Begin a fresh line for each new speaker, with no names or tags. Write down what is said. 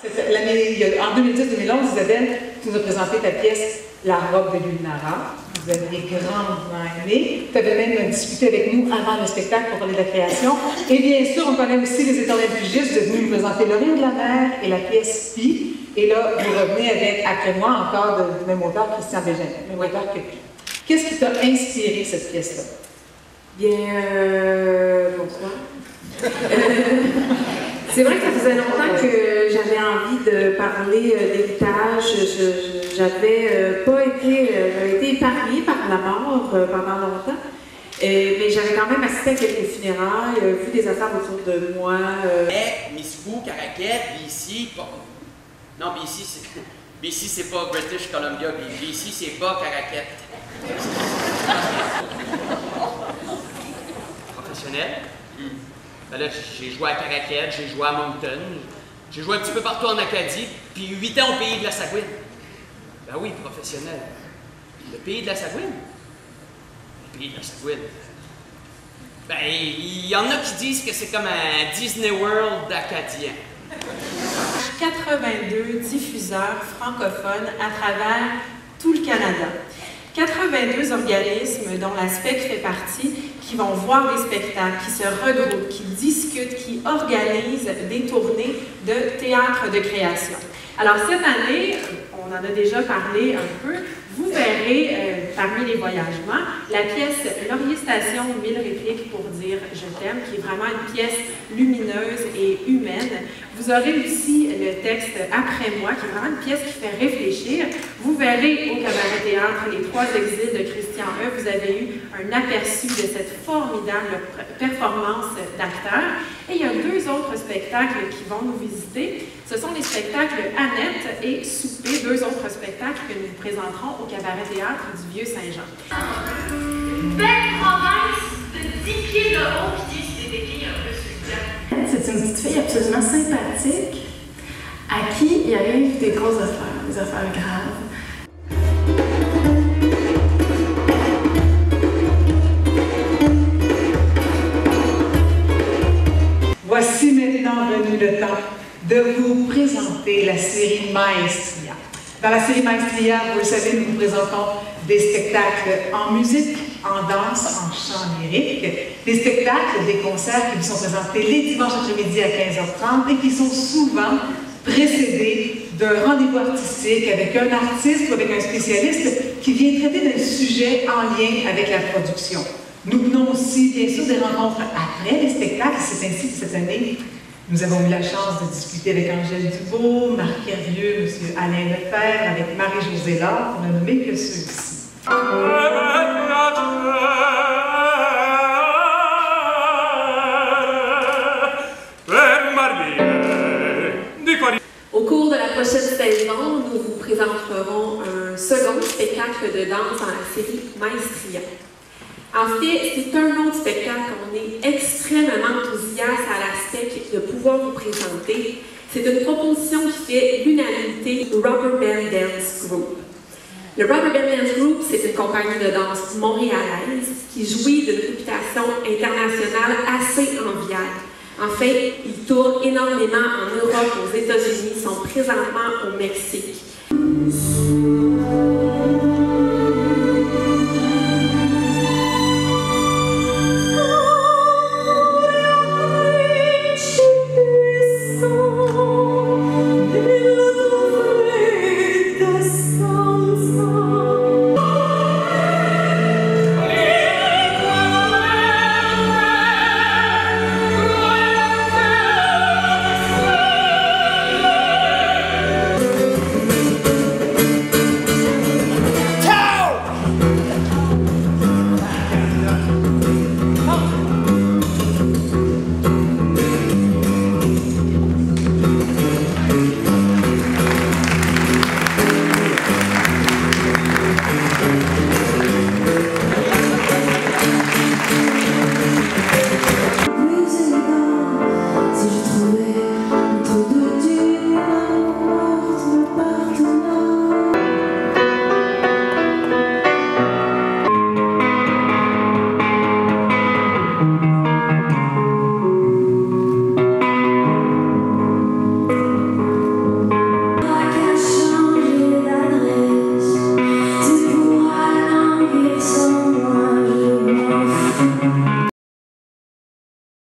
En 2010-2011, Isabelle, tu nous as présenté ta pièce La robe de Gulnara. Vous aviez grandement aimé. Tu avais même discuté avec nous avant le spectacle pour parler de la création. Et bien sûr, on connaît aussi Les Éternels Pugistes. Vous êtes venu nous présenter Le Rire de la mer et la pièce Pi. Et là, vous revenez avec, après moi, encore du même auteur, Christian Bégin. Même auteur que Pi. Qu'est-ce qui t'a inspiré cette pièce-là?
Bien, bonsoir. C'est vrai que ça faisait longtemps que j'avais envie de parler d'héritage. J'avais pas été épargnée par la mort pendant longtemps, mais j'avais quand même assisté à quelques funérailles, vu des affaires autour de moi.
Miscou, Caraquet, BC, pas... Non, BC c'est pas British Columbia, BC c'est pas Caraquet. Professionnel? Ben là, j'ai joué à Caraquet, j'ai joué à Moncton, j'ai joué un petit peu partout en Acadie, puis 8 ans au pays de la Sagouine. Ben oui, professionnel. Le pays de la Sagouine? Le pays de la Sagouine. Ben, il y en a qui disent que c'est comme un Disney World acadien.
82 diffuseurs francophones à travers tout le Canada. 82 organismes dont la SPEC fait partie, qui vont voir des spectacles, qui se regroupent, qui discutent, qui organisent des tournées de théâtre de création. Alors cette année, on en a déjà parlé un peu, vous verrez parmi les voyagements la pièce Laurier Station, 1000 répliques pour dire « Je t'aime » qui est vraiment une pièce lumineuse et humaine. Vous aurez aussi le texte « Après moi » qui est vraiment une pièce qui fait réfléchir. Vous verrez au Cabaret Théâtre Les Trois Exils de Christian E. Vous avez eu un aperçu de cette formidable performance d'acteurs. Et il y a deux autres spectacles qui vont nous visiter. Ce sont les spectacles Annette et Souper, deux autres spectacles que nous présenterons au Cabaret Théâtre du Vieux-Saint-Jean.
Une belle province de 10 pieds de haut qui dit c'est des filles un peu succulentes.
C'est une petite fille absolument sympathique à qui il arrive des grosses affaires, des affaires graves.
Voici maintenant venu le temps de vous présenter la série Maestria. Dans la série Maestria, vous le savez, nous vous présentons des spectacles en musique, en danse, en chant lyrique, des spectacles, des concerts qui vous sont présentés les dimanches après-midi à 15h30 et qui sont souvent précédés d'un rendez-vous artistique avec un artiste ou avec un spécialiste qui vient traiter d'un sujet en lien avec la production. Nous venons aussi, bien sûr, des rencontres après les spectacles. C'est ainsi que cette année, nous avons eu la chance de discuter avec Angèle Dubois, Marc Hervieux, M. Alain Lefebvre, avec Marie-Josée Laure, pour ne nommer que ceux-ci.
Au cours de la prochaine saison, nous vous présenterons un second spectacle de danse dans la série Maestria. En fait, c'est un autre spectacle qu'on est extrêmement enthousiaste à la SPEC de pouvoir vous présenter. C'est une proposition qui fait l'unanimité du Rubber Band Dance Group. Le Rubber Band Dance Group, c'est une compagnie de danse montréalaise qui jouit d'une réputation internationale assez enviable. En fait, ils tournent énormément en Europe, aux États-Unis, sont présentement au Mexique.